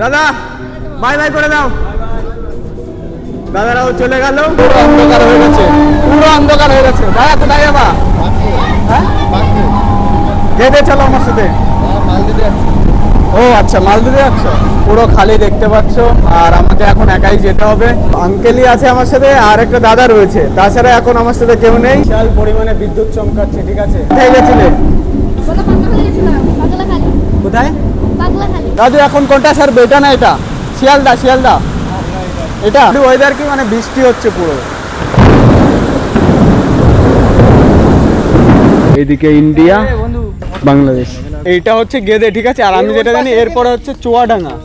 দাদা bye bye করে দাও। দাদারাও চলে গেল, পুরো অন্ধকার হয়ে গেছে, পুরো অন্ধকার হয়ে গেছে। দাদা কোথায় যাবা? হ্যাঁ যেতে চলো আমার সাথে। ও আচ্ছা, মালদিতে যাচ্ছ? পুরো খালি দেখতে পাচ্ছ। আর আমাকে এখন একাই যেতে হবে। আঙ্কেলই আছে আমার সাথে আর একটা দাদা রয়েছে, তাছাড়া এখন আমার সাথে কেউ নেই। বিশাল পরিমাণে বিদ্যুৎ চমকাচ্ছে। ঠিক আছে, কোথায় গেছিলে? কোথায় দাদু? এখন কোনটা স্যার? বেটা না এটা? শিয়ালদা, শিয়ালদা এটা। ওয়েদার কি মানে বৃষ্টি হচ্ছে পুরো। এইদিকে ইন্ডিয়া, বাংলাদেশ। এইটা হচ্ছে গেদে, ঠিক আছে। আর আমি যেটা জানি এরপরে হচ্ছে চুয়াডাঙ্গা।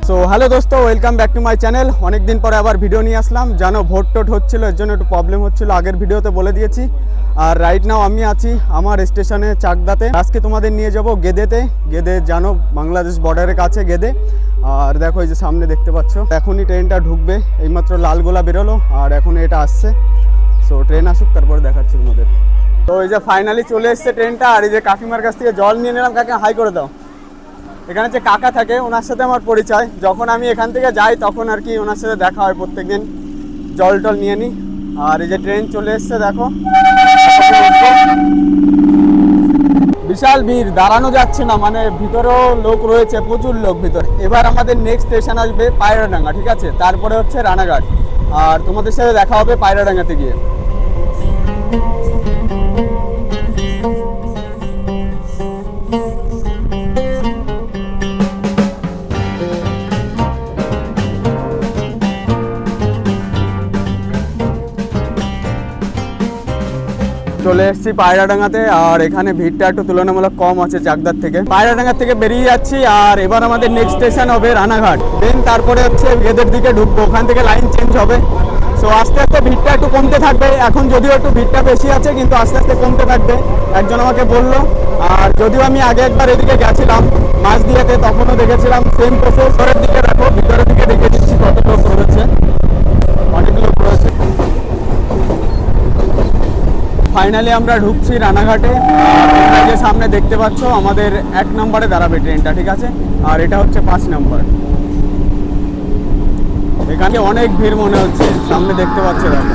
সো হ্যালো দোস্ত, welcome back to my channel. অনেকদিন পরে আবার ভিডিও নিয়ে আসলাম। জানো ভোট টোট হচ্ছিলো, এর জন্য একটু প্রবলেম হচ্ছিলো, আগের ভিডিওতে বলে দিয়েছি। আর রাইট নাও আমি আছি আমার স্টেশনে চাকদাতে। আজকে তোমাদের নিয়ে যাব গেদেতে। গেদে জানো বাংলাদেশ বর্ডারের কাছে গেদে। আর দেখো এই যে সামনে দেখতে পাচ্ছ, এখনই ট্রেনটা ঢুকবে। এইমাত্র লালগোলা বেরোলো আর এখন এটা আসছে। সো ট্রেন আসুক তারপরে দেখাচ্ছি তোমাদের। তো এই যে ফাইনালি চলে এসছে ট্রেনটা। আর এই যে কাকিমার কাছ থেকে জল নিয়ে নিলাম। কাকে হাই করে দাও। এখানে যে কাকা থাকে ওনার সাথে আমার পরিচয়। যখন আমি এখান থেকে যাই তখন আর কি ওনার সাথে দেখা হয় প্রত্যেকদিন। জল টল নিয়ে নিই। আর এই যে ট্রেন চলে এসছে দেখো, বিশাল ভিড়, দাঁড়ানো যাচ্ছে না। মানে ভিতরেও লোক রয়েছে, প্রচুর লোক ভিতরে। এবার আমাদের নেক্সট স্টেশন আসবে পায়রাডাঙ্গা, ঠিক আছে। তারপরে হচ্ছে রানাঘাট। আর তোমাদের সাথে দেখা হবে পায়রাডাঙ্গাতে গিয়ে। চলে এসেছি পায়রাডাঙ্গাতে। আর এখানে ভিড়টা একটু তুলনামূলক কম আছে চাকদার থেকে। পায়রাডাঙ্গা থেকে বেরিয়ে যাচ্ছি। আর এবার আমাদের নেক্সট স্টেশন হবে রানাঘাট। দেন তারপরে হচ্ছে গেদের দিকে ঢুকবো, ওখান থেকে লাইন চেঞ্জ হবে। সো আস্তে আস্তে ভিড়টা একটু কমতে থাকবে। এখন যদিও একটু ভিড়টা বেশি আছে, কিন্তু আস্তে আস্তে কমতে থাকবে, একজন আমাকে বললো। আর যদিও আমি আগে একবার এদিকে গেছিলাম মাঝদিয়াতে, তখনও দেখেছিলাম সেম প্রসেস। পরের দিকে দেখো, ভিতরের দিকে দেখে দিচ্ছি কত লোক রয়েছে, অনেক লোক রয়েছে। ফাইনালি আমরা ঢুকছি রানাঘাটে। তোমরা যে সামনে দেখতে পাচ্ছ আমাদের 1 নম্বরে দাঁড়াবে ট্রেনটা, ঠিক আছে। আর এটা হচ্ছে 5 নম্বর। এখানে অনেক ভিড় মনে হচ্ছে, সামনে দেখতে পাচ্ছ দেখো।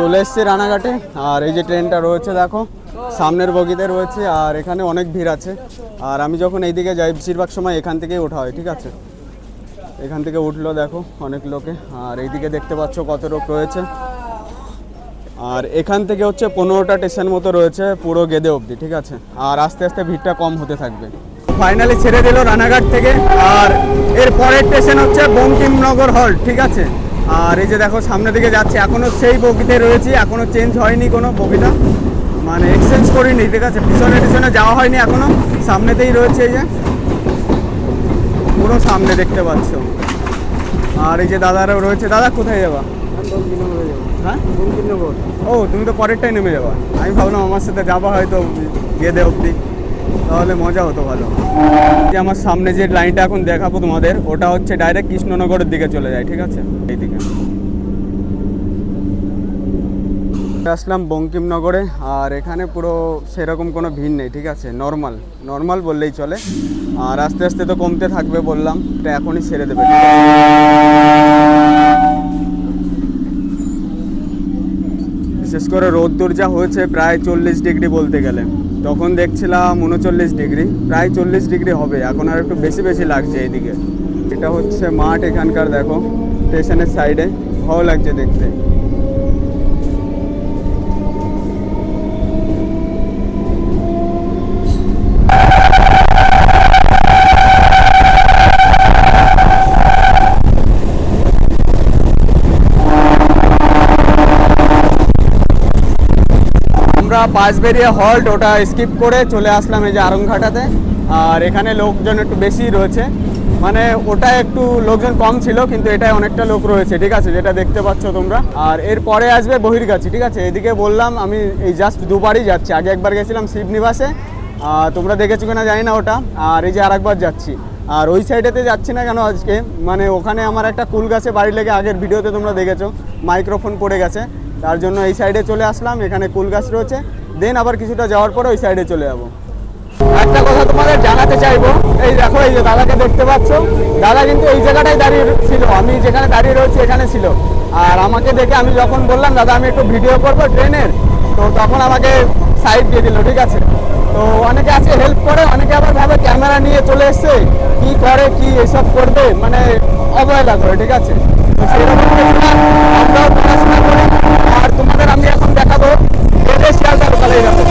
চলে এসছে রানাঘাটে। আর এই যে ট্রেনটা রয়েছে দেখো, সামনের বগিতে রয়েছে। আর এখানে অনেক ভিড় আছে। আর আমি যখন এইদিকে যাই বেশিরভাগ সময় এখান থেকেই ওঠা হয়, ঠিক আছে। এখান থেকে উঠলো দেখো অনেক লোকে। আর এইদিকে দেখতে পাচ্ছ কত লোক রয়েছে। আর এখান থেকে হচ্ছে 15টা স্টেশন মতো রয়েছে পুরো গেদে অবধি, ঠিক আছে। আর আস্তে আস্তে ভিড়টা কম হতে থাকবে। ফাইনালি ছেড়ে দিল রানাঘাট থেকে। আর এর পরের স্টেশন হচ্ছে বঙ্কিমনগর হল্ট, ঠিক আছে। আর এই যে দেখো সামনের দিকে যাচ্ছে, এখনও সেই বগিতে রয়েছি, এখনও চেঞ্জ হয়নি কোনো বগিটা, মানে এক্সচেঞ্জ করিনি, ঠিক আছে। পিছনে পিছনে যাওয়া হয়নি এখনও, সামনেতেই রয়েছে এই যে পুরো সামনে দেখতে পাচ্ছ। আর এই যে দাদারাও রয়েছে। দাদা কোথায় যাবা? হ্যাঁ বঙ্কিমনগর। ও তুমি তো পরেরটাই নেমে যাবা। আমি ভাবলাম আমার সাথে যাবা হয়তো গেদে অবধি, তাহলে মজা হতো ভালো। যে আমার সামনে যে লাইনটা এখন দেখাবো তোমাদের, ওটা হচ্ছে ডাইরেক্ট কৃষ্ণনগরের দিকে চলে যায়, ঠিক আছে। এইদিকে আসলাম বঙ্কিমনগরে। আর এখানে পুরো সেরকম কোনো ভিড় নেই, ঠিক আছে। নর্মাল বললেই চলে। আর আস্তে আস্তে তো কমতে থাকবে বললাম, এটা এখনই ছেড়ে দেবে, ঠিক আছে। বিশেষ করে রোদ্দুর যা হয়েছে প্রায় 40 ডিগ্রি বলতে গেলে, তখন দেখছিলাম 39 ডিগ্রি, প্রায় 40 ডিগ্রি হবে। এখন আর একটু বেশি বেশি লাগছে এইদিকে। এটা হচ্ছে মাঠ এখানকার, দেখো স্টেশনের সাইডে, ভালো লাগছে দেখতে। আমরা বাঁশবেড়িয়া হল্ট ওটা স্কিপ করে চলে আসলাম এই যে আরংঘাটাতে। আর এখানে লোকজন একটু বেশি রয়েছে। মানে ওটা একটু লোকজন কম ছিল, কিন্তু এটাই অনেকটা লোক রয়েছে, ঠিক আছে, যেটা দেখতে পাচ্ছ তোমরা। আর এরপরে আসবে বহির্গাছি, ঠিক আছে। এদিকে বললাম আমি এই জাস্ট দুবারই যাচ্ছি, আগে একবার গেছিলাম শিবনিবাসে, তোমরা দেখেছো কিনা জানি না ওটা, আর এই যে আরেকবার যাচ্ছি। আর ওই সাইডেতে যাচ্ছি না কেন আজকে, মানে ওখানে আমার একটা কুল গাছে বাড়ি লেগে, আগের ভিডিওতে তোমরা দেখেছো মাইক্রোফোন পড়ে গেছে, তার জন্য এই সাইডে চলে আসলাম। এখানে কুল গাছ রয়েছে, দেন আবার কিছুটা যাওয়ার পরে ওই সাইডে চলে যাবো। একটা কথা তোমাদের জানাতে চাইবো, এই দেখো এই যে দাদাকে দেখতে পাচ্ছ, দাদা কিন্তু এই জায়গাটাই দাঁড়িয়ে ছিল, আমি যেখানে দাঁড়িয়ে রয়েছি এখানে ছিল। আর আমাকে দেখে আমি যখন বললাম দাদা আমি একটু ভিডিও করবো ট্রেনের, তো তখন আমাকে সাইড দিয়ে দিল, ঠিক আছে। তো অনেকে আছে হেল্প করে, অনেকে আবার ভাবে ক্যামেরা নিয়ে চলে এসছে, কি করে কি এসব করবে, মানে অবহেলা করে, ঠিক আছে। তো সেইরকম আমরাও পড়াশোনা করি। আর তোমাদের আমি এখন দেখাবো শিয়ালদা লোকাল এইরকম।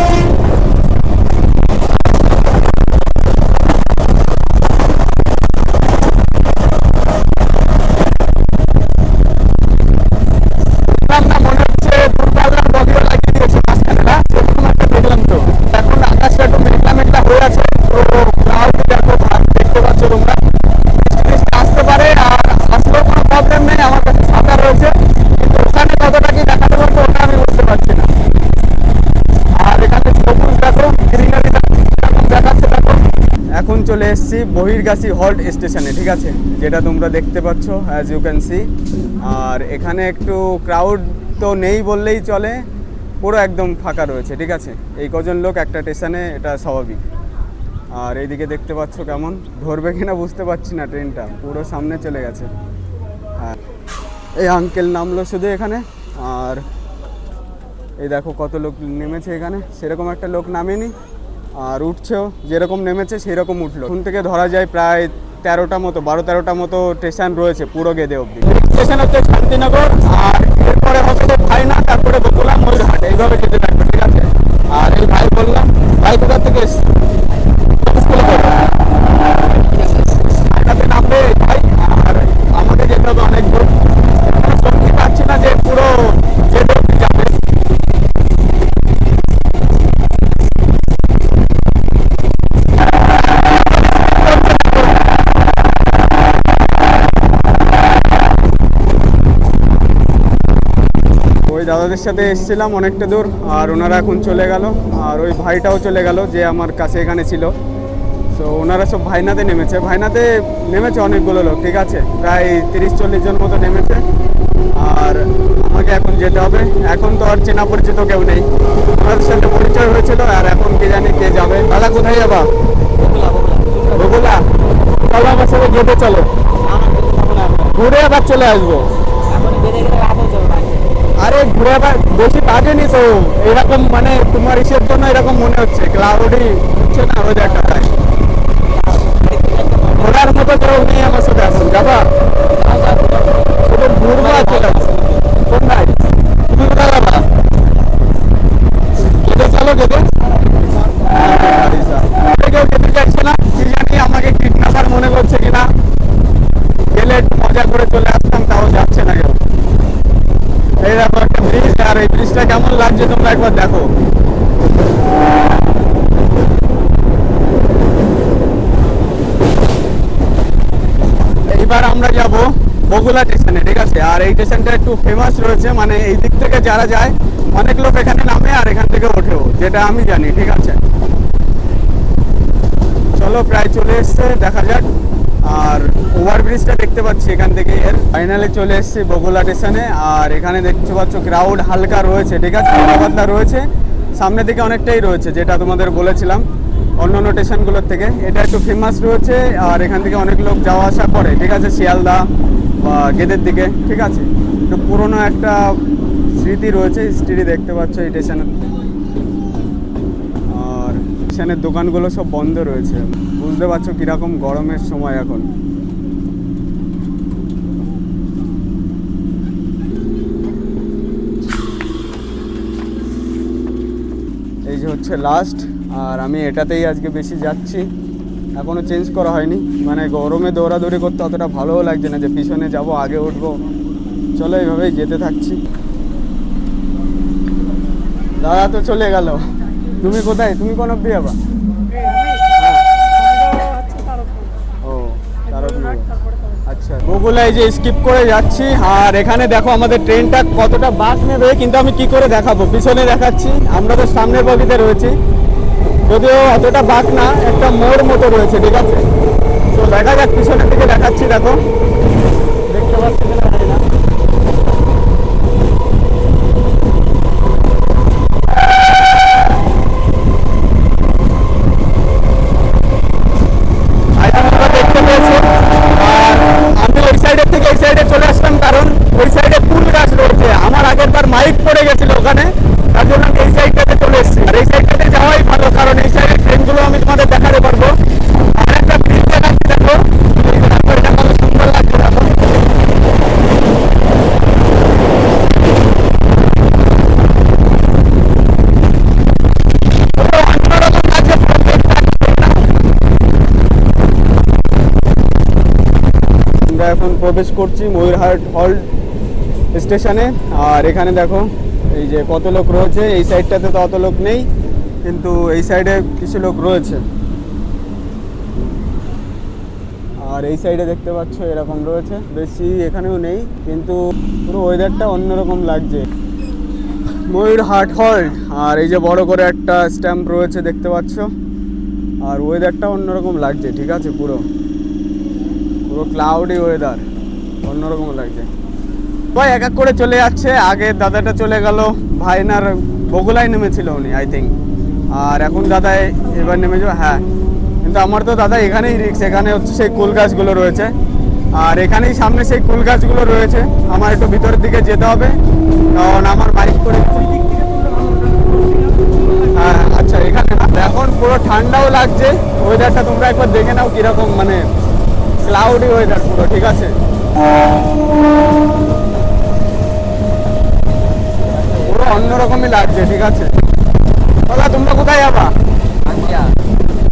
চলে এসেছি বহির্গাছি হল্ট স্টেশনে, ঠিক আছে, যেটা তোমরা দেখতে পাচ্ছ অ্যাজ ইউ ক্যান সি। আর এখানে একটু ক্রাউড তো নেই বললেই চলে, পুরো একদম ফাঁকা রয়েছে, ঠিক আছে। এই কজন লোক একটা স্টেশনে, এটা স্বাভাবিক। আর এইদিকে দেখতে পাচ্ছ কেমন ধরবে কিনা বুঝতে পারছি না, ট্রেনটা পুরো সামনে চলে গেছে। হ্যাঁ, এই আঙ্কেল নামলো শুধু এখানে, আর এই দেখো কত লোক নেমেছে এখানে, সেরকম একটা লোক নামেনি, আর উঠছেও যেরকম নেমেছে সেই রকম উঠলো। এখন থেকে ধরা যায় প্রায় 13টা মতো 12-13টা মতো স্টেশন রয়েছে পুরো গেদে অবধি। স্টেশন হচ্ছে শান্তিনগর, আর এরপরে হবে ভাইনা, তারপরে বকুলা, ময়ূরহাট, এইভাবে যেতে থাকবে, ঠিক আছে। আর এই ভাই বললাম, ভাই কোথা থেকে এসছে নামবে ভাই, আর আমাকে যেতে হবে অনেক দূর, সত্যি পাচ্ছি না যে পুরো যেতে যাবে। ওই দাদাদের সাথে এসেছিলাম অনেকটা দূর, আর ওনারা এখন চলে গেল, আর ওই ভাইটাও চলে গেল যে আমার কাছে এখানে ছিল। তো ওনারা সব ভাইনাতে নেমেছে, ভাইনাতে নেমেছে অনেকগুলো লোক, ঠিক আছে, প্রায় 30-40 জন মতো নেমেছে। আর আমাকে এখন যেতে হবে, এখন তো আর চেনা পরিচিত কেউ নেই, ওনাদের সাথে পরিচয় হয়েছিল, আর এখন কে জানি কে যাবে। দাদা কোথায় যাবা? বগুলা। চলো আমার সাথে যেতে, চলো ঘুরে আবার চলে আসবো। আরে ঘুরে আবার বেশি লাগেনি তো, এরকম মানে তোমার ইসের জন্য এরকম মনে হচ্ছে, ক্লাউডি হচ্ছে না ওয়েদারটা, তাই ঘোরার মতো কেউ নেই আমার সাথে, এখন যাবা শুধু ঘুরবা চলে আসছে। কোনটাই তুমি কোথায় যাবা? যেতে চলো, যেতে কেউ যেতে চাইছে না, কি জানি আমাকে কিডন্যাপার মনে করছে কিনা, গেলে একটু মজা করে চলে আসতাম, তাও যাচ্ছে না কেউ। এই দেখো একটা ব্রিজ, আর এই ব্রিজটা কেমন লাগছে তোমরা একবার দেখো। এইবার আমরা যাব বগুলা স্টেশনে, ঠিক আছে। আর এই স্টেশনটা একটু ফেমাস রয়েছে, মানে এই দিক থেকে যারা যায় অনেক লোক এখানে নামে আর এখান থেকে ওঠেও, যেটা আমি জানি, ঠিক আছে। চলো প্রায় চলে এসছে, দেখা যাক। আর ওভারব্রিজটা দেখতে পাচ্ছি এখান থেকে, এর ফাইনালে চলে এসেছি বগুলা স্টেশনে। আর এখানে দেখতে পাচ্ছ ক্রাউড হালকা রয়েছে, ঠিক আছে, পাতলা রয়েছে, সামনের দিকে অনেকটাই রয়েছে, যেটা তোমাদের বলেছিলাম অন্য অন্য স্টেশনগুলোর থেকে। এটা একটু ফেমাস রয়েছে, আর এখান থেকে অনেক লোক যাওয়া আসা করে, ঠিক আছে, শিয়ালদা বা গেদের দিকে, ঠিক আছে। একটু পুরোনো একটা স্মৃতি রয়েছে, স্মৃতি দেখতে পাচ্ছ এই স্টেশনে। আর স্টেশনের দোকানগুলো সব বন্ধ রয়েছে, বুঝতে পারছো কিরকম গরমের সময় এখন। এই যে হচ্ছে লাস্ট, আর আমি এটাতেই আজকে বেশি যাচ্ছি, এখনও চেঞ্জ করা হয়নি। মানে গরমে দৌড়াদৌড়ি করতে অতটা ভালোও লাগছে না যে পিছনে যাব আগে উঠবো। চলো এইভাবেই যেতে থাকছি। দাদা তো চলে গেল, তুমি কোথায়, তুমি কোন অব্দি যাবা? ও তারপর আচ্ছা, বগুলায় যে স্কিপ করে যাচ্ছি, আর এখানে দেখো আমাদের ট্রেনটা কতটা বাঁক নেবে, কিন্তু আমি কি করে দেখাবো, পিছনে দেখাচ্ছি। আমরা তো সামনের বগিতে রয়েছি, যদিও অতটা বাঁক না, একটা মোড় মতো রয়েছে, ঠিক আছে। তো দেখা যাক, পিছনের দিকে দেখাচ্ছি, দেখো দেখতে পাচ্ছি কিনা জানি না। দেখতে পেয়েছি, আর আমি ওই সাইডের থেকে এই সাইডে চলে আসলাম, কারণ ওই সাইডে ফুল গাছ রয়েছে। আমার আগের বার মাইক পড়ে গেছিল ওখানে, তার জন্য আমি এই সাইডটাতে চলে এসেছি। আর এই সাইডটাতে যাওয়াই ভালো, কারণ এই সাইডের ট্রেনগুলো আমি তোমাদের দেখাতে পারবো। আর একটা ব্রিজ দেখাচ্ছি, দেখো এটা কত সুন্দর লাগছে, দেখো। আমরা এখন প্রবেশ করছি ময়ূরহাট হল্ট স্টেশনে। আর এখানে দেখো এই যে কত লোক রয়েছে, এই সাইডটাতে তো অত লোক নেই, কিন্তু এই সাইডে কিছু লোক রয়েছে। আর এই সাইডে দেখতে পাচ্ছ এরকম রয়েছে, বেশি এখানেও নেই, কিন্তু পুরো ওয়েদারটা অন্যরকম লাগছে। ময়ূরহাট হল্ট, আর এই যে বড় করে একটা স্ট্যাম্প রয়েছে দেখতে পাচ্ছ, আর ওয়েদারটা অন্যরকম লাগছে, ঠিক আছে। পুরো পুরো ক্লাউডি ওয়েদার, অন্যরকম লাগছে। ভাই এক এক করে চলে যাচ্ছে, আগে দাদাটা চলে গেল, ভাইনার বগুলায় নেমেছিল উনি আই থিঙ্ক, আর এখন দাদা এবার নেমে যাবে। হ্যাঁ, কিন্তু আমার তো দাদা এখানেই রিক্স, এখানে হচ্ছে সেই কুল গাছগুলো রয়েছে, আর এখানেই সামনে সেই কুল গাছগুলো রয়েছে। আমার একটু ভিতরের দিকে যেতে হবে, কারণ আমার বাইক করে। হ্যাঁ আচ্ছা, এখানে না, এখন পুরো ঠান্ডাও লাগছে, ওয়েদারটা তোমরা একবার দেখে নাও কিরকম, মানে ক্লাউডি ওয়েদার পুরো, ঠিক আছে। পুরো অন্যরকমই লাগছে, ঠিক আছে। দাদা তোমরা কোথায় যাবা?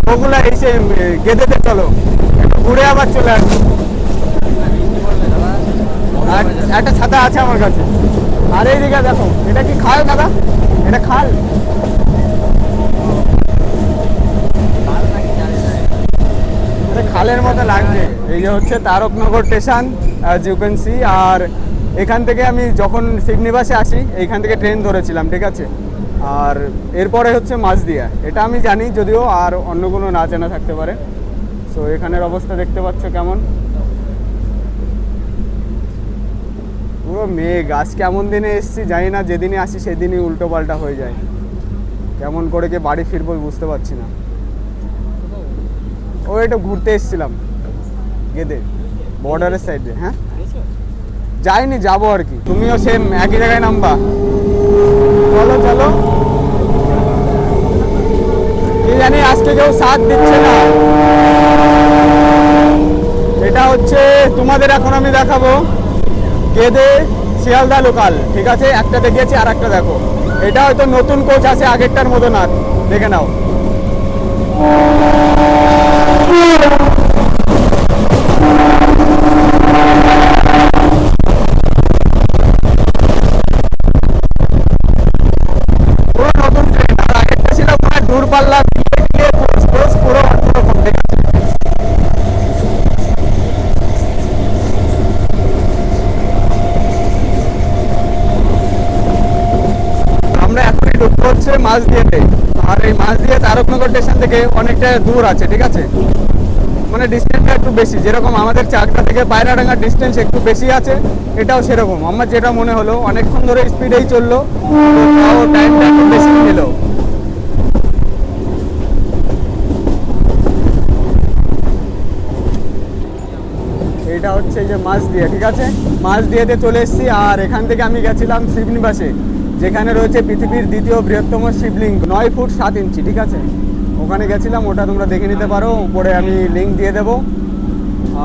বগুলা এসে গেদেতে চলো, একটু ঘুরে আবার চলে আসবো। একটা ছাতা আছে আমার কাছে। আর এইদিকে দেখো, এটা কি খাল দাদা? এটা খাল? খালের মতো লাগছে। এই যে হচ্ছে Taraknagar station, as you can see. আর এখান থেকে আমি যখন সিডনিবাসে আসি, এইখান থেকে ট্রেন ধরেছিলাম, ঠিক আছে। আর এরপরে হচ্ছে মাঝদিয়া, এটা আমি জানি, যদিও আর অন্য কোনো না জানা থাকতে পারে। সো এখানের অবস্থা দেখতে পাচ্ছ কেমন, পুরো মেঘ। আজ কেমন দিনে এসছি জানি না, যেদিনই আসি সেদিনই উল্টো পাল্টা হয়ে যায়। কেমন করে কি বাড়ি ফিরবো বুঝতে পারছি না। ও একটু ঘুরতে এসেছিলাম গেদে, বর্ডারের সাইডে। হ্যাঁ যাইনি, যাবো আর কি। তুমিও সেম একই জায়গায় নামবা? চলো চলো। কি জানি আজকে কেউ সাথ দিচ্ছে না। এটা হচ্ছে তোমাদের এখন আমি দেখাবো গেদে শিয়ালদা লোকাল, ঠিক আছে। একটা দেখিয়েছি, আর একটা দেখো। এটা হয়তো নতুন কোচ আছে, আগেরটার মতো না, দেখে নাও। পুরো নতুন ট্রেন, আর আগেরটা ছিল পুরো দূরপাল্লা, পুরো অন্যরকম, ঠিক আছে। আমরা এখনই ঢুকতে হচ্ছে মাঝদিয়াতে। আর এই মাঝদিয়া তারকনগর স্টেশন থেকে অনেকটা দূর আছে, ঠিক আছে। মানে ডিস্টেন্সটা একটু বেশি, যেরকম আমাদের চাকদা থেকে পায়রাডাঙ্গার ডিস্টেন্স একটু বেশি আছে, এটাও সেরকম। আমার যেটা মনে হলো, অনেকক্ষণ ধরে স্পিডেই চললো, তাও টাইমটা একটু বেশি নিল। এটা হচ্ছে এই যে মাঝদিয়া, ঠিক আছে। মাঝদিয়াতে চলে এসেছি। আর এখান থেকে আমি গেছিলাম শিবনিবাসে, যেখানে রয়েছে পৃথিবীর দ্বিতীয় বৃহত্তম শিবলিঙ্গ, 9 ফুট 7 ইঞ্চি, ঠিক আছে। ওখানে গেছিলাম, ওটা তোমরা দেখে নিতে পারো, উপরে আমি লিঙ্ক দিয়ে দেবো।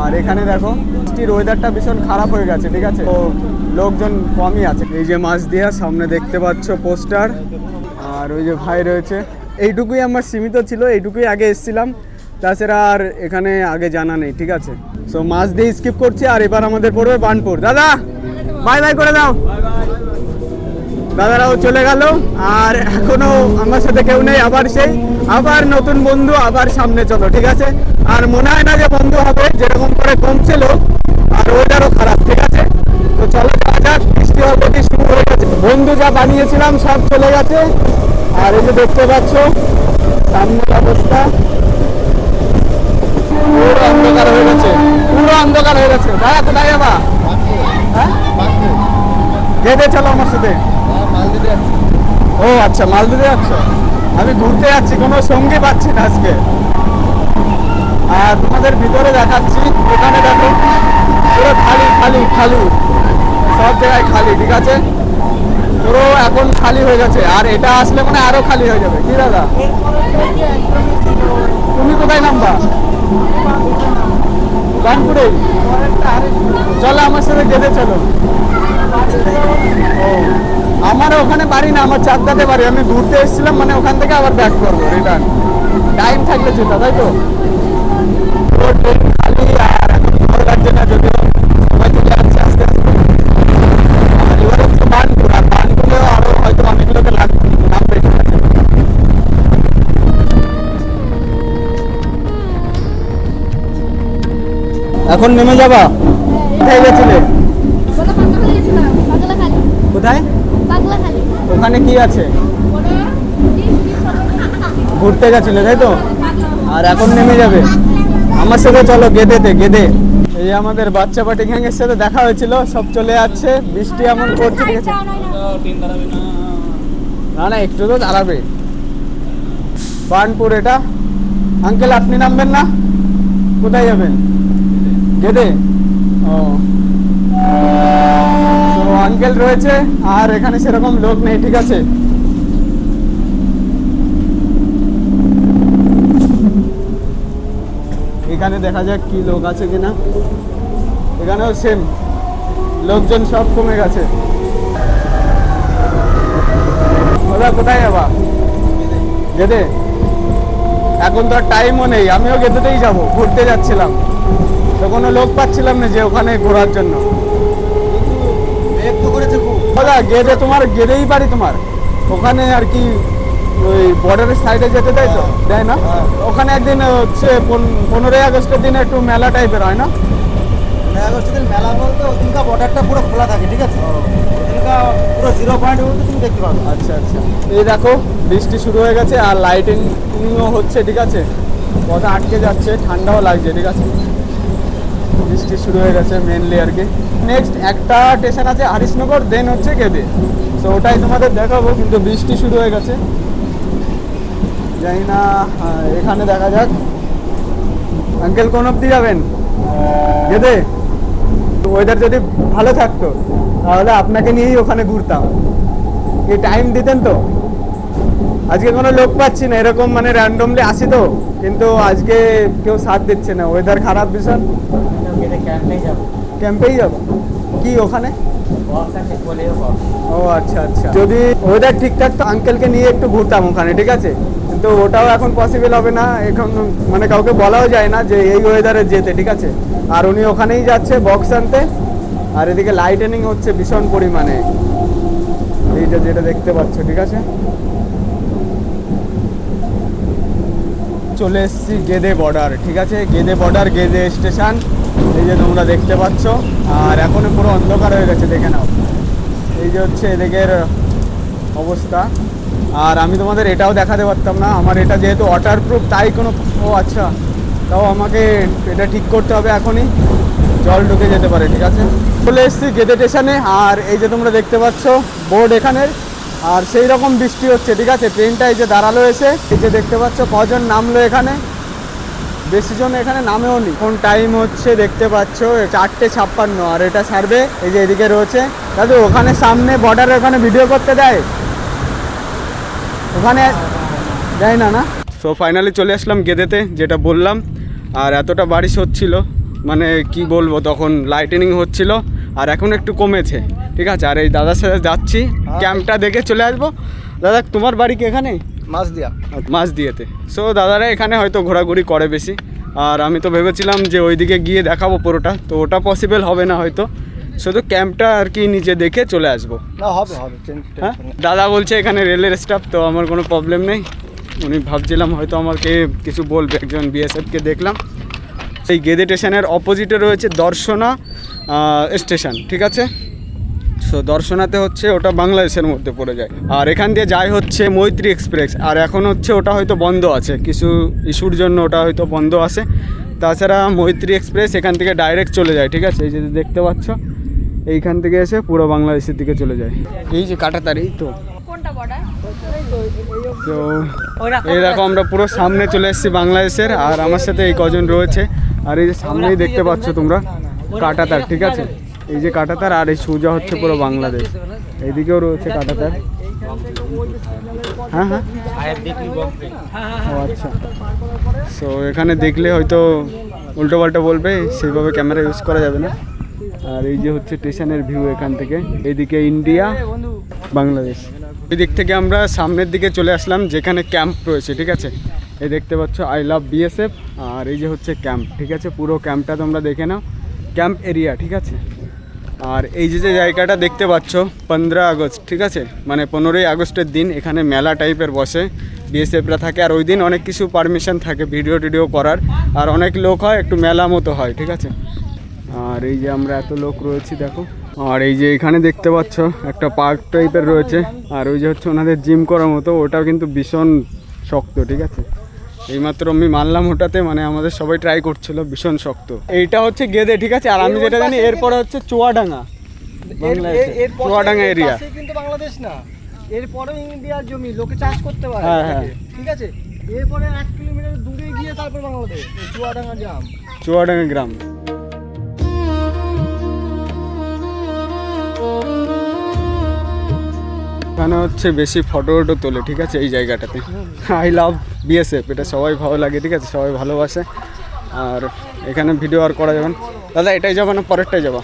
আর এখানে দেখো বৃষ্টির ওয়েদারটা ভীষণ খারাপ হয়ে গেছে, ঠিক আছে, তো লোকজন কমই আছে। এই যে মাঝদিয়া, সামনে দেখতে পাচ্ছ পোস্টার, আর ওই যে ভাই রয়েছে। এইটুকুই আমার সীমিত ছিল, এইটুকুই আগে এসেছিলাম, তাছাড়া আর এখানে আগে জানা নেই, ঠিক আছে। সো মাঝদিয়া স্কিপ করছি, আর এবার আমাদের পড়বে বার্নপুর। দাদা বাই বাই করে দাও। দাদারাও চলে গেল, আর এখনো আমার সাথে কেউ নেই। আবার নতুন বন্ধু, আবার সামনে চলো, ঠিক আছে। আর মনে হয় না যে বন্ধু হবে, যেরকম করে কমছিল, আর ওয়েদারও খারাপ, ঠিক আছে। তো চলো যাওয়া যাক, বৃষ্টি অলরেডি শুরু হয়ে গেছে। বন্ধু যা বানিয়েছিলাম সব চলে গেছে, আর এই যে দেখতে পাচ্ছ সামনের অবস্থা, পুরো অন্ধকার হয়ে গেছে, পুরো অন্ধকার হয়ে গেছে। দাদা কোথায় যাবা? হ্যাঁ, যেতে চলো আমার সাথে। ও আচ্ছা, মাল দিতে যাচ্ছ? আমি ঘুরতে যাচ্ছি, কোনো সঙ্গী পাচ্ছি না আজকে। আর তোমাদের ভিতরে দেখাচ্ছি, এখানে দেখো পুরো খালি খালি খালি, সব জায়গায় খালি, ঠিক আছে। পুরো এখন খালি হয়ে গেছে, আর এটা আসলে মানে আরো খালি হয়ে যাবে। কি দাদা, তুমি কোথায় নামবা? বানপুরে? চলো আমার সাথে যেতে চলো। ও, আমার ওখানে বাড়ি না, আমার চাঁদদাতে বাড়ি। আমি ঘুরতে এসেছিলাম, মানে ওখান থেকে আবার ব্যাক করবো, রিটার্ন। টাইম থাকলে যেটা, তাই তো। ট্রেন খালি, আর এখন ভালো লাগছে না, যদিও সবাই চলে যাচ্ছে আস্তে আস্তে। আর এবার হচ্ছে বানপুর, আর বানপুরেও আরো হয়তো অনেক লোকে নামবে, ঠিক আছে। এখন নেমে যাবা? কোথায় গেছিলে? কোথায়? ওখানে কি আছে? ঘুরতে গেছিলে, তাই তো। আর এখন নেমে যাবে আমার সাথে, চলো গেদেতে। গেদে এই আমাদের বাচ্চা পাটি গ্যাংয়ের সাথে দেখা হয়েছিল, সব চলে যাচ্ছে। বৃষ্টি এমন করছে, ঠিক আছে। না না, একটু তো দাঁড়াবে। বানপুর এটা। আঙ্কেল আপনি নামবেন না? কোথায় যাবেন? গেদে। ও, তো আঙ্কেল রয়েছে, আর এখানে সেরকম লোক নেই, ঠিক আছে। এখানে দেখা যাক কি লোক আছে কিনা। এখানেও সেম, লোকজন সব কমে গেছে। ওরা কোথায় যাবা? গেদে? এখন তো আর টাইমও নেই, আমিও গেদেতেই যাব, ঘুরতে যাচ্ছিলাম, তো কোনো লোক পাচ্ছিলাম না যে ওখানে ঘোরার জন্য। দাদা গেদে, তোমার গেদেই বাড়ি তোমার? ওখানে আর কি ওই বর্ডারের সাইডে যেতে দেয় তো, দেয় না? ওখানে একদিন হচ্ছে 15ই আগস্টের দিন একটু মেলা টাইপের হয় না? 15 আগস্টের দিন মেলা বলতে ওদিনকা বর্ডারটা পুরো খোলা থাকে, ঠিক আছে। ওদিনকা পুরো 0 পয়েন্ট বলতে তুমি দেখতে পাবে। আচ্ছা আচ্ছা, এই দেখো বৃষ্টি শুরু হয়ে গেছে, আর লাইটিংও হচ্ছে, ঠিক আছে। কথা আটকে যাচ্ছে, ঠান্ডাও লাগছে, ঠিক আছে। বৃষ্টি শুরু হয়ে গেছে মেনলি আর কি। নেক্সট একটা স্টেশন আছে হরিশনগর, দেন হচ্ছে গেদে। তো ওটাই তোমাদের দেখাবো, কিন্তু বৃষ্টি শুরু হয়ে গেছে, জানি না। এখানে দেখা যাক। আঙ্কেল কোন অব্দি যাবেন? গেদে? ওয়েদার যদি ভালো থাকতো তাহলে আপনাকে নিয়েই ওখানে ঘুরতাম, এই টাইম দিতেন তো। আজকে কোনো লোক পাচ্ছি না, এরকম মানে র্যান্ডমলি আসি তো, কিন্তু আজকে কেউ সাথ দিচ্ছে না, ওয়েদার খারাপ ভীষণ। ক্যাম্পেই যাবো কি ওখানে? ও আচ্ছা আচ্ছা, যদি ওয়েদার ঠিকঠাক তো আঙ্কেলকে নিয়ে একটু ঘুরতাম ওখানে, ঠিক আছে। কিন্তু ওটাও এখন পসিবল হবে না, এখন মানে কাউকে বলাও যায় না যে এই ওয়েদারে যেতে, ঠিক আছে। আর উনি ওখানেই যাচ্ছে বক্স আনতে, আর এদিকে লাইটেনিং হচ্ছে ভীষণ পরিমাণে, এইটা যেটা দেখতে পাচ্ছ, ঠিক আছে। চলে এসেছি গেদে বর্ডার, ঠিক আছে। গেদে বর্ডার, গেদে স্টেশন, এই যে তোমরা দেখতে পাচ্ছ। আর এখনো পুরো অন্ধকার হয়ে গেছে, দেখে নাও। এই যে হচ্ছে এদিকের অবস্থা। আর আমি তোমাদের এটাও দেখাতে পারতাম না, আমার এটা যেহেতু ওয়াটারপ্রুফ, তাই কোনো। ও আচ্ছা, তাও আমাকে এটা ঠিক করতে হবে এখনই, জল ঢুকে যেতে পারে, ঠিক আছে। চলে এসেছি গেদে স্টেশনে, আর এই যে তোমরা দেখতে পাচ্ছ বোর্ড এখানের, আর সেই রকম বৃষ্টি হচ্ছে, ঠিক আছে। ট্রেনটা এই যে দাঁড়ালো এসে, এই যে দেখতে পাচ্ছ কজন নামলো এখানে, বেশি জন এখানে নামেও নি। এখন টাইম হচ্ছে দেখতে পাচ্ছ 4:56, আর এটা ছাড়বে এই যে এদিকে রয়েছে। দাদু ওখানে সামনে বর্ডারে ওখানে ভিডিও করতে দেয়? ওখানে দেয় না, না? সো ফাইনালি চলে আসলাম গেদেতে, যেটা বললাম। আর এতটা বারিশ হচ্ছিল, মানে কি বলবো, তখন লাইটেনিং হচ্ছিল, আর এখন একটু কমেছে, ঠিক আছে। আর এই দাদার সাথে যাচ্ছি, ক্যাম্পটা দেখে চলে আসবো। দাদা তোমার বাড়ি কি এখানে? মাঝদিয়াতে। সো দাদারা এখানে হয়তো ঘোরাঘুরি করে বেশি, আর আমি তো ভেবেছিলাম যে ওইদিকে গিয়ে দেখাবো পুরোটা, তো ওটা পসিবল হবে না হয়তো, শুধু ক্যাম্পটা আর কি নিজে দেখে চলে আসবো। না হবে হ্যাঁ, দাদা বলছে এখানে রেলের স্টাফ, তো আমার কোনো প্রবলেম নেই। উনি ভাবছিলাম হয়তো আমাকে কিছু বলবে, একজন বিএসএফকে দেখলাম। সেই গেদে স্টেশনের অপোজিটে রয়েছে দর্শনা স্টেশন, ঠিক আছে। সো দর্শনাতে হচ্ছে ওটা বাংলাদেশের মধ্যে পড়ে যায়, আর এখান দিয়ে যায় হচ্ছে মৈত্রী এক্সপ্রেস, আর এখন হচ্ছে ওটা হয়তো বন্ধ আছে, কিছু ইস্যুর জন্য ওটা হয়তো বন্ধ আছে। তাছাড়া মৈত্রী এক্সপ্রেস এখান থেকে ডাইরেক্ট চলে যায়, ঠিক আছে। এই যে দেখতে পাচ্ছ, এইখান থেকে এসে পুরো বাংলাদেশের দিকে চলে যায়। এই যে কাঁটাতার, এই তো। তো এই দেখো আমরা পুরো সামনে চলে এসেছি বাংলাদেশের, আর আমার সাথে এই কজন রয়েছে। আর এই যে সামনেই দেখতে পাচ্ছ তোমরা কাঁটাতার, ঠিক আছে। এই যে কাঁটাতার, আর এই সোজা হচ্ছে পুরো বাংলাদেশ। এইদিকেও রয়েছে কাঁটাতার। হ্যাঁ হ্যাঁ, ও আচ্ছা। সো এখানে দেখলে হয়তো উল্টো পাল্টা বলবে, সেইভাবে ক্যামেরা ইউজ করা যাবে না। আর এই যে হচ্ছে স্টেশনের ভিউ এখান থেকে, এইদিকে ইন্ডিয়া, বাংলাদেশ। এই দিক থেকে আমরা সামনের দিকে চলে আসলাম যেখানে ক্যাম্প রয়েছে, ঠিক আছে। এই দেখতে পাচ্ছ আই লাভ বিএসএফ, আর এই যে হচ্ছে ক্যাম্প, ঠিক আছে। পুরো ক্যাম্পটা তোমরা দেখে নাও, ক্যাম্প এরিয়া, ঠিক আছে। আর এই যে জায়গাটা দেখতে পাচ্ছ 15 আগস্ট, ঠিক আছে, মানে 15ই আগস্টের দিন এখানে মেলা টাইপের বসে, বিএসএফরা থাকে। আর ওই দিন অনেক কিছু পারমিশন থাকে ভিডিও টিডিও করার, আর অনেক লোক হয়, একটু মেলা মতো হয়, ঠিক আছে। আর এই যে আমরা এত লোক রয়েছি দেখো। আর এই যে এখানে দেখতে পাচ্ছ একটা পার্ক টাইপের রয়েছে, আর ওই যে হচ্ছে ওনাদের জিম করার মতো, ওটাও কিন্তু ভীষণ শক্ত, ঠিক আছে। এইমাত্র আমি মানলাম ওটাতে, মানে আমাদের সবাই ট্রাই করছিল, ভীষণ শক্ত। এইটা হচ্ছে গেদে, ঠিক আছে। আর আমি যেটা জানি এরপরে হচ্ছে চুয়াডাঙ্গা, চুয়াডাঙ্গা এরিয়া, কিন্তু বাংলাদেশ না, এরপরে ইন্ডিয়ার জমি, লোকে চাষ করতে পারে, হ্যাঁ হ্যাঁ, ঠিক আছে। এরপরে 1 কিলোমিটার দূরে গিয়ে তারপর বাংলাদেশ, চুয়াডাঙ্গা গ্রাম, চুয়াডাঙ্গা গ্রাম। এখানে হচ্ছে বেশি ফটো টটো তোলে, ঠিক আছে, এই জায়গাটাতে। আই লাভ বিএসএফ, এটা সবাই ভালো লাগে, ঠিক আছে, সবাই ভালোবাসে। আর এখানে ভিডিও আর করা যাবে না। দাদা এটাই যাবো না পরেরটাই যাবো?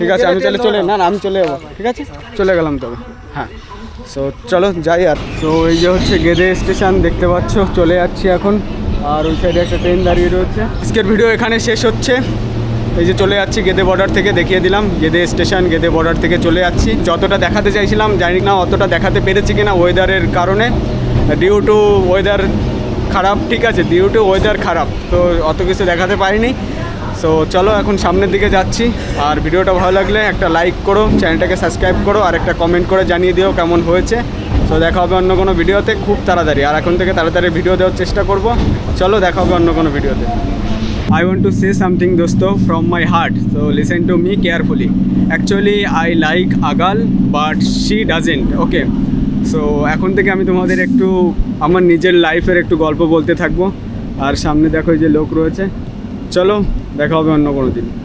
ঠিক আছে, আমি চলে না না, আমি চলে যাবো, ঠিক আছে, চলে গেলাম তবে। হ্যাঁ, সো চলো যাই। আর তো এই যে হচ্ছে গেদে স্টেশন দেখতে পাচ্ছ, চলে যাচ্ছি এখন। আর ওই সাইডে একটা ট্রেন দাঁড়িয়ে রয়েছে। আজকের ভিডিও এখানে শেষ হচ্ছে। এই যে চলে যাচ্ছি গেদে বর্ডার থেকে, দেখিয়ে দিলাম গেদে স্টেশন, গেদে বর্ডার থেকে চলে যাচ্ছি। যতটা দেখাতে চাইছিলাম জানি না অতটা দেখাতে পেরেছি কিনা, ওয়েদারের কারণে, ডিউ টু ওয়েদার খারাপ, ঠিক আছে, ডিউ টু ওয়েদার খারাপ, তো অত কিছু দেখাতে পারিনি। সো চলো এখন সামনের দিকে যাচ্ছি। আর ভিডিওটা ভালো লাগলে একটা লাইক করো, চ্যানেলটাকে সাবস্ক্রাইব করো, আর একটা কমেন্ট করে জানিয়ে দিও কেমন হয়েছে। সো দেখা হবে অন্য কোনো ভিডিওতে খুব তাড়াতাড়ি, আর এখন থেকে তাড়াতাড়ি ভিডিও দেওয়ার চেষ্টা করব। চলো দেখা হবে অন্য কোনো ভিডিওতে। I want to say something dosto from my heart, so listen to me carefully. Actually I like Agal but she doesn't, okay. So এখন থেকে আমি তোমাদের একটু আমার নিজের লাইফের একটু গল্প বলতে থাকবো। আর সামনে দেখো এই যে লোক রয়েছে। চলো দেখা হবে অন্য কোনো দিন।